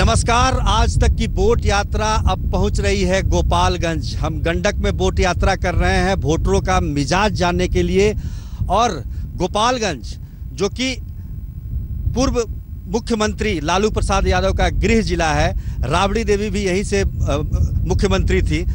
नमस्कार। आज तक की बोट यात्रा अब पहुंच रही है गोपालगंज। हम गंडक में बोट यात्रा कर रहे हैं वोटरों का मिजाज जानने के लिए। और गोपालगंज जो कि पूर्व मुख्यमंत्री लालू प्रसाद यादव का गृह जिला है, राबड़ी देवी भी यहीं से मुख्यमंत्री थी,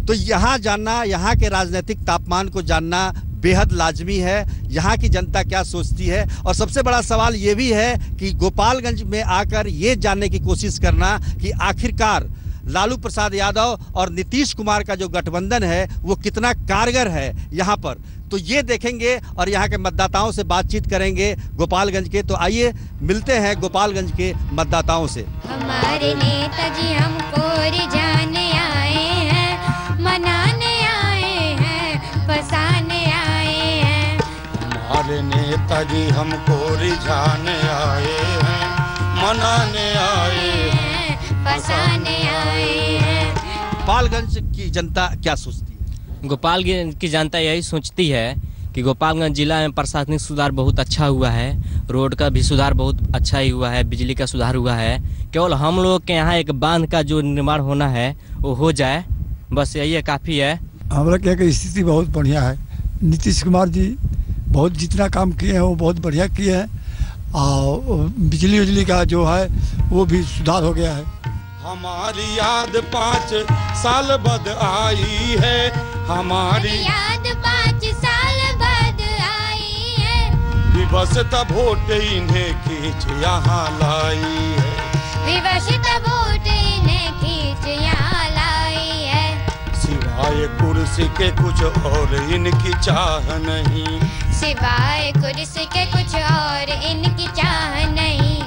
तो यहाँ जानना, यहाँ के राजनीतिक तापमान को जानना बेहद लाजमी है। यहाँ की जनता क्या सोचती है, और सबसे बड़ा सवाल ये भी है कि गोपालगंज में आकर ये जानने की कोशिश करना कि आखिरकार लालू प्रसाद यादव और नीतीश कुमार का जो गठबंधन है वो कितना कारगर है यहाँ पर। तो ये देखेंगे और यहाँ के मतदाताओं से बातचीत करेंगे गोपालगंज के। तो आइए मिलते हैं गोपालगंज के मतदाताओं से। हमारे नेताजी हमको रिझाने आए हैं, मनाने आए हैं, फसाने आए हैं। हमारे नेताजी हमको रिझाने आए हैं, मनाने आए हैं, फसाने आए हैं। गोपालगंज की जनता क्या सोचती है? गोपालगंज की जनता यही सोचती है कि गोपालगंज जिला में प्रशासनिक सुधार बहुत अच्छा हुआ है, रोड का भी सुधार बहुत अच्छा ही हुआ है, बिजली का सुधार हुआ है। केवल हम लोग के यहाँ एक बांध का जो निर्माण होना है वो हो जाए, बस यही काफ़ी है। हमारा क्या की स्थिति बहुत बढ़िया है। नीतीश कुमार जी बहुत जितना काम किए हैं वो बहुत बढ़िया किए हैं, और बिजली का जो है वो भी सुधार हो गया है। हमारी याद 5 साल बाद आई है, हमारी याद 5 साल बाद आई है। विवशता वोट इन्हें खींच यहाँ लाई है, विवशता वोट इन्हें खींच यहाँ लाई है। सिवाय कुर्सी के कुछ और इनकी चाह नहीं, सिवाय कुर्सी के कुछ और इनकी चाह नहीं।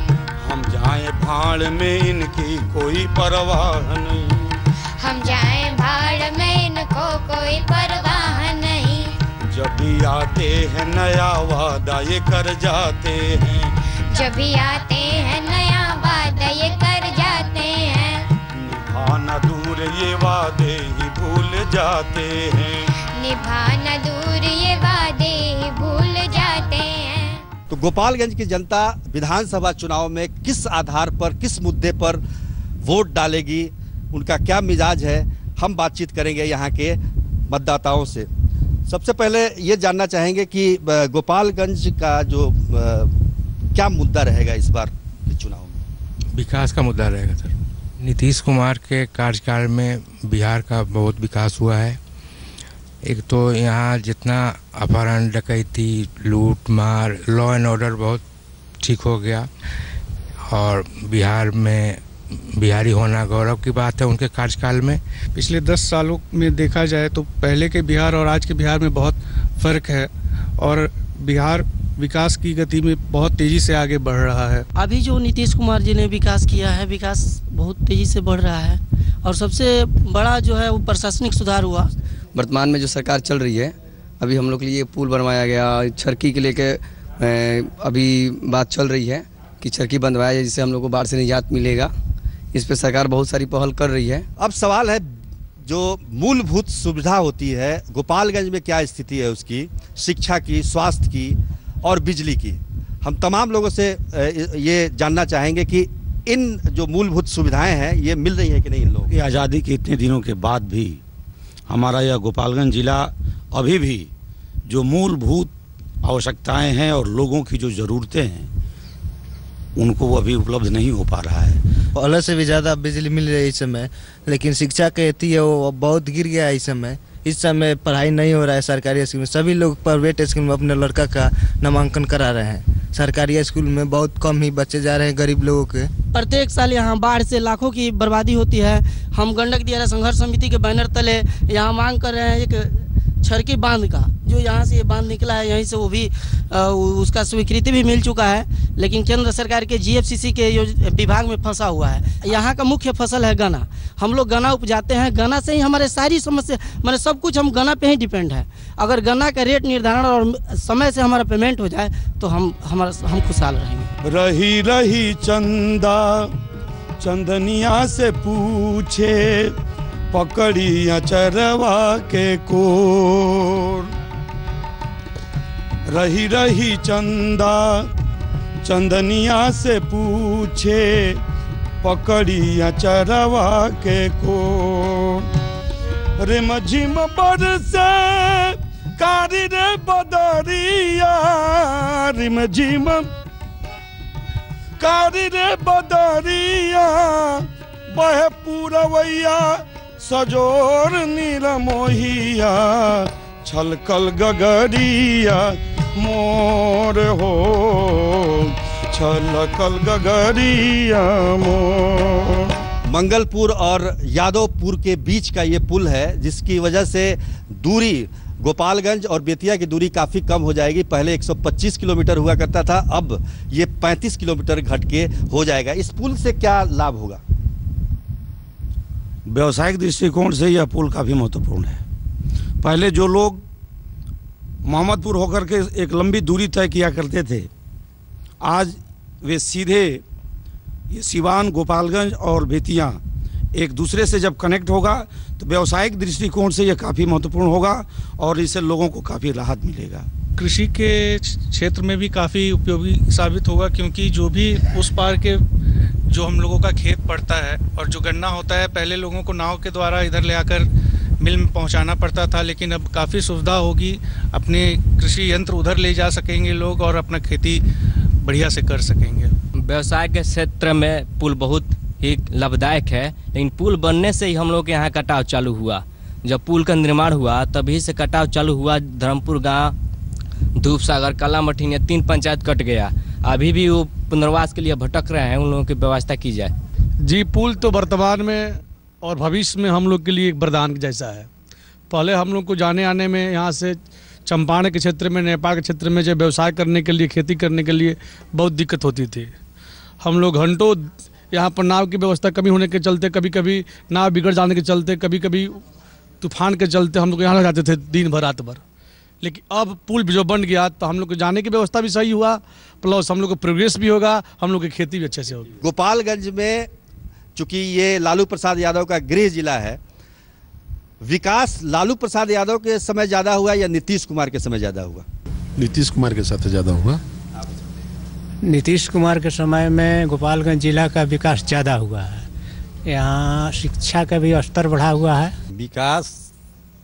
हम जाएं भाड़ में इनकी कोई परवाह नहीं, हम जाएं भाड़ में इनको कोई परवाह नहीं। जब भी आते हैं नया वादा ये कर जाते हैं, जब भी आते हैं नया वादा ये कर जाते हैं। निभाना दूर ये वादे ही भूल जाते हैं, निभाना दूर ये वादे ही भूल जाते हैं। तो गोपालगंज की जनता विधानसभा चुनाव में किस आधार पर, किस मुद्दे पर वोट डालेगी, उनका क्या मिजाज है, हम बातचीत करेंगे यहाँ के मतदाताओं से। सबसे पहले ये जानना चाहेंगे कि गोपालगंज का जो क्या मुद्दा रहेगा इस बार के चुनाव में? विकास का मुद्दा रहेगा सर। नीतीश कुमार के कार्यकाल में बिहार का बहुत विकास हुआ है। एक तो यहाँ जितना अपहरण, डकैती, लूट मार, लॉ एंड ऑर्डर बहुत ठीक हो गया, और बिहार में बिहारी होना गौरव की बात है उनके कार्यकाल में। पिछले 10 सालों में देखा जाए तो पहले के बिहार और आज के बिहार में बहुत फ़र्क है, और बिहार विकास की गति में बहुत तेज़ी से आगे बढ़ रहा है। अभी जो नीतीश कुमार जी ने विकास किया है, विकास बहुत तेज़ी से बढ़ रहा है, और सबसे बड़ा जो है वो प्रशासनिक सुधार हुआ। वर्तमान में जो सरकार चल रही है, अभी हम लोग के लिए पुल बनवाया गया, चरखी के लेके अभी बात चल रही है कि चरखी बनवाया जाए जिससे हम लोग को बाढ़ से निजात मिलेगा। इस पे सरकार बहुत सारी पहल कर रही है। अब सवाल है, जो मूलभूत सुविधा होती है गोपालगंज में क्या स्थिति है उसकी, शिक्षा की, स्वास्थ्य की और बिजली की। हम तमाम लोगों से ये जानना चाहेंगे कि इन जो मूलभूत सुविधाएं हैं ये मिल रही हैं कि नहीं इन लोगों को। आज़ादी के इतने दिनों के बाद भी हमारा यह गोपालगंज जिला अभी भी जो मूलभूत आवश्यकताएं हैं और लोगों की जो ज़रूरतें हैं उनको वो अभी उपलब्ध नहीं हो पा रहा है। पहले से भी ज़्यादा बिजली मिल रही है इस समय, लेकिन शिक्षा के एथी है वो बहुत गिर गया है। इस समय पढ़ाई नहीं हो रहा है सरकारी स्कूल में। सभी लोग प्राइवेट स्कूल में अपने लड़का का नामांकन करा रहे हैं। सरकारी स्कूल में बहुत कम ही बच्चे जा रहे हैं गरीब लोगों के। प्रत्येक साल यहाँ बाढ़ से लाखों की बर्बादी होती है। हम गंडक दियारा संघर्ष समिति के बैनर तले यहाँ मांग कर रहे हैं एक छरकी बांध का, जो यहाँ से ये बांध निकला है, यहीं से वो भी उसका स्वीकृति भी मिल चुका है, लेकिन केंद्र सरकार के जीएफसीसी के विभाग में फंसा हुआ है। यहाँ का मुख्य फसल है गन्ना। हम लोग गन्ना उपजाते हैं, गन्ना से ही हमारे सारी समस्या, मतलब सब कुछ हम गन्ना पे ही डिपेंड है। अगर गन्ना का रेट निर्धारण और समय से हमारा पेमेंट हो जाए तो हम खुशहाल रहेंगे। रही रही चंदा चंदनिया से पूछे, पकड़ी अचरवा के कोर। रही रही चंदा चंदनिया से पूछे, पकड़िया चरवा के को रिम झिम बरसे कारी रे बदरिया रिम झिम कारी रे बदरिया बहे पूरवैया सजोर नील मोहिया छलकल गगरिया मोर हो छलकल गगरिया मोर। मंगलपुर और यादवपुर के बीच का ये पुल है, जिसकी वजह से दूरी गोपालगंज और बेतिया की दूरी काफ़ी कम हो जाएगी। पहले 125 किलोमीटर हुआ करता था, अब ये 35 किलोमीटर घट के हो जाएगा। इस पुल से क्या लाभ होगा? व्यवसायिक दृष्टिकोण से यह पुल काफ़ी महत्वपूर्ण है। पहले जो लोग मोहम्मदपुर होकर के एक लंबी दूरी तय किया करते थे, आज वे सीधे ये सिवान, गोपालगंज और बेतिया एक दूसरे से जब कनेक्ट होगा तो व्यवसायिक दृष्टिकोण से यह काफ़ी महत्वपूर्ण होगा और इससे लोगों को काफ़ी राहत मिलेगा। कृषि के क्षेत्र में भी काफ़ी उपयोगी साबित होगा, क्योंकि जो भी उस पार के जो हम लोगों का खेत पड़ता है और जो गन्ना होता है, पहले लोगों को नाव के द्वारा इधर ले आकर मिल में पहुंचाना पड़ता था, लेकिन अब काफ़ी सुविधा होगी। अपने कृषि यंत्र उधर ले जा सकेंगे लोग और अपना खेती बढ़िया से कर सकेंगे। व्यवसाय के क्षेत्र में पुल बहुत ही लाभदायक है, लेकिन पुल बनने से ही हम लोग के यहाँ कटाव चालू हुआ। जब पुल का निर्माण हुआ तभी से कटाव चालू हुआ। धर्मपुर गांव, धूपसागर, कला मठीन, 3 पंचायत कट गया। अभी भी वो पुनर्वास के लिए भटक रहे हैं, उन लोगों की व्यवस्था की जाए। जी, पुल तो वर्तमान में और भविष्य में हम लोग के लिए एक वरदान जैसा है। पहले हम लोग को जाने आने में यहाँ से चंपारण के क्षेत्र में, नेपाल के क्षेत्र में जब व्यवसाय करने के लिए, खेती करने के लिए बहुत दिक्कत होती थी। हम लोग घंटों यहाँ पर नाव की व्यवस्था कमी होने के चलते, कभी कभी नाव बिगड़ जाने के चलते, कभी कभी तूफान के चलते हम लोग यहाँ लग जाते थे दिन भर रात भर। लेकिन अब पुल जो बन गया तो हम लोग को जाने की व्यवस्था भी सही हुआ, प्लस हम लोग को प्रोग्रेस भी होगा, हम लोग की खेती भी अच्छे से होगी। गोपालगंज में चूंकि ये लालू प्रसाद यादव का गृह जिला है, विकास लालू प्रसाद यादव के समय ज़्यादा हुआ या नीतीश कुमार के समय ज़्यादा हुआ? नीतीश कुमार के साथ ज़्यादा हुआ। नीतीश कुमार के समय में गोपालगंज जिला का विकास ज़्यादा हुआ है। यहाँ शिक्षा का भी स्तर बढ़ा हुआ है। विकास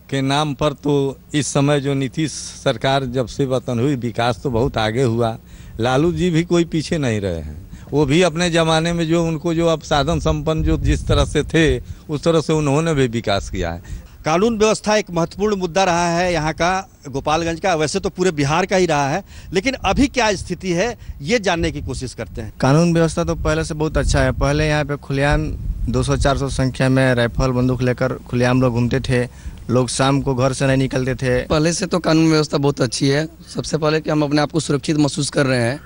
के नाम पर तो इस समय जो नीतीश सरकार जब से वतन हुई, विकास तो बहुत आगे हुआ। लालू जी भी कोई पीछे नहीं रहे हैं। वो भी अपने ज़माने में जो उनको जो अब साधन संपन्न जो जिस तरह से थे, उस तरह से उन्होंने भी विकास किया है। कानून व्यवस्था एक महत्वपूर्ण मुद्दा रहा है यहाँ का, गोपालगंज का, वैसे तो पूरे बिहार का ही रहा है, लेकिन अभी क्या स्थिति है ये जानने की कोशिश करते हैं। कानून व्यवस्था तो पहले से बहुत अच्छा है। पहले यहाँ पे खुलेआम 200-400 संख्या में राइफल बंदूक लेकर खुलेआम लोग घूमते थे। लोग शाम को घर से नहीं निकलते थे। पहले से तो कानून व्यवस्था बहुत अच्छी है। सबसे पहले कि हम अपने आप को सुरक्षित महसूस कर रहे हैं।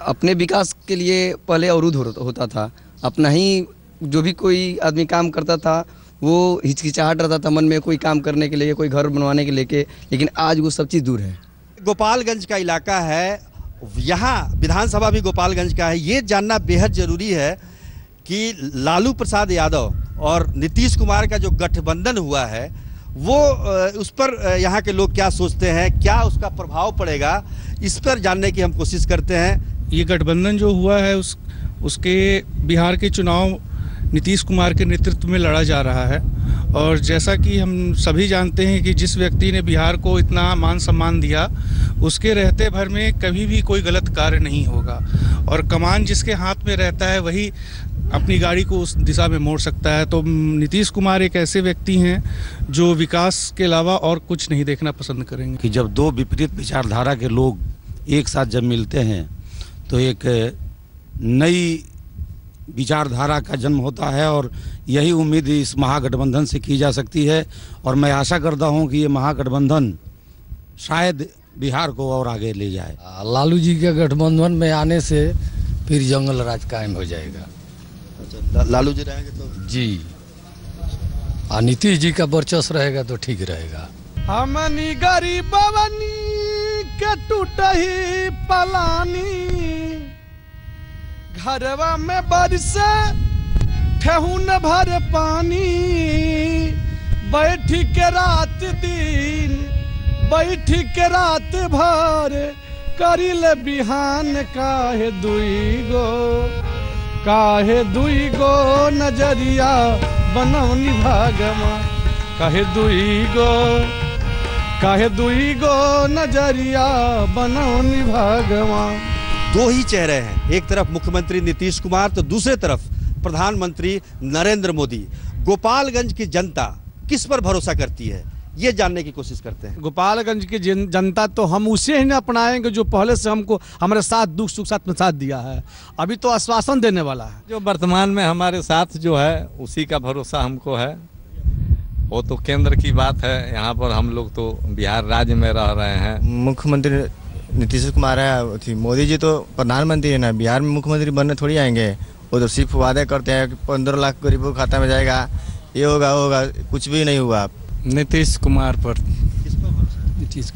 अपने विकास के लिए पहले अवरुद्ध होता था। अपना ही जो भी कोई आदमी काम करता था वो हिचकिचाहट रहता था मन में, कोई काम करने के लिए, कोई घर बनवाने के लेके, लेकिन आज वो सब चीज़ दूर है। गोपालगंज का इलाका है, यहाँ विधानसभा भी गोपालगंज का है। ये जानना बेहद ज़रूरी है कि लालू प्रसाद यादव और नीतीश कुमार का जो गठबंधन हुआ है वो उस पर यहाँ के लोग क्या सोचते हैं, क्या उसका प्रभाव पड़ेगा, इस पर जानने की हम कोशिश करते हैं। ये गठबंधन जो हुआ है उसके बिहार के चुनाव नीतीश कुमार के नेतृत्व में लड़ा जा रहा है। और जैसा कि हम सभी जानते हैं कि जिस व्यक्ति ने बिहार को इतना मान सम्मान दिया, उसके रहते भर में कभी भी कोई गलत कार्य नहीं होगा। और कमान जिसके हाथ में रहता है वही अपनी गाड़ी को उस दिशा में मोड़ सकता है। तो नीतीश कुमार एक ऐसे व्यक्ति हैं जो विकास के अलावा और कुछ नहीं देखना पसंद करेंगे। कि जब दो विपरीत विचारधारा के लोग एक साथ जब मिलते हैं तो एक नई विचारधारा का जन्म होता है, और यही उम्मीद इस महागठबंधन से की जा सकती है। और मैं आशा करता हूं कि ये महागठबंधन शायद बिहार को और आगे ले जाए। लालू जी के गठबंधन में आने से फिर जंगल राज कायम हो जाएगा। लालू जी रहेंगे तो जी, और नीतीश जी का वर्चस्व रहेगा तो ठीक रहेगा। हमनी गरीबवनी के टूटही पलानी, घरवा में बरसे ठेहुन भर पानी, बैठ के रात दिन, बैठ के रात भर, करिल बिहान काहे दुई गो, काहे दुई गो नजरिया बनवनी भगवान, काहे दुई गो नजरिया बनवनी भगवान। दो ही चेहरे हैं, एक तरफ मुख्यमंत्री नीतीश कुमार तो दूसरे तरफ प्रधानमंत्री नरेंद्र मोदी। गोपालगंज की जनता किस पर भरोसा करती है, ये जानने की कोशिश करते हैं। गोपालगंज की जनता तो हम उसे ही न अपनाएंगे जो पहले से हमको हमारे साथ दुख सुख साथ में साथ दिया है, अभी तो आश्वासन देने वाला है। जो वर्तमान में हमारे साथ जो है उसी का भरोसा हमको है। वो तो केंद्र की बात है, यहाँ पर हम लोग तो बिहार राज्य में रह रहे हैं। मुख्यमंत्री नीतीश कुमार है, मोदी जी तो प्रधानमंत्री है ना, बिहार में मुख्यमंत्री बनने थोड़ी आएंगे। वो तो सिर्फ वादे करते हैं कि 15 लाख गरीबों के खाता में जाएगा, ये होगा होगा, कुछ भी नहीं हुआ। नीतीश कुमार पर। किस पर भरोसा? नीतीश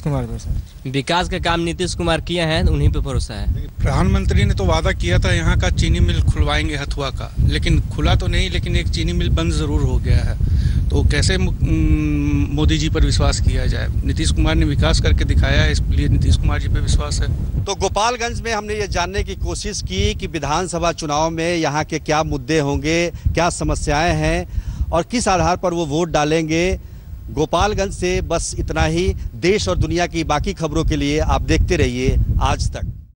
कुमार पर सर। विकास के काम नीतीश कुमार किए हैं, उन्हीं पे भरोसा है। प्रधानमंत्री ने तो वादा किया था यहाँ का चीनी मिल खुलवाएंगे हथुआ का, लेकिन खुला तो नहीं, लेकिन एक चीनी मिल बंद जरूर हो गया है। तो कैसे मोदी जी पर विश्वास किया जाए? नीतीश कुमार ने विकास करके दिखाया है, इसलिए नीतीश कुमार जी पे विश्वास है। तो गोपालगंज में हमने ये जानने की कोशिश की कि विधानसभा चुनाव में यहाँ के क्या मुद्दे होंगे, क्या समस्याएं हैं और किस आधार पर वो वोट डालेंगे। गोपालगंज से बस इतना ही। देश और दुनिया की बाकी खबरों के लिए आप देखते रहिए आज तक।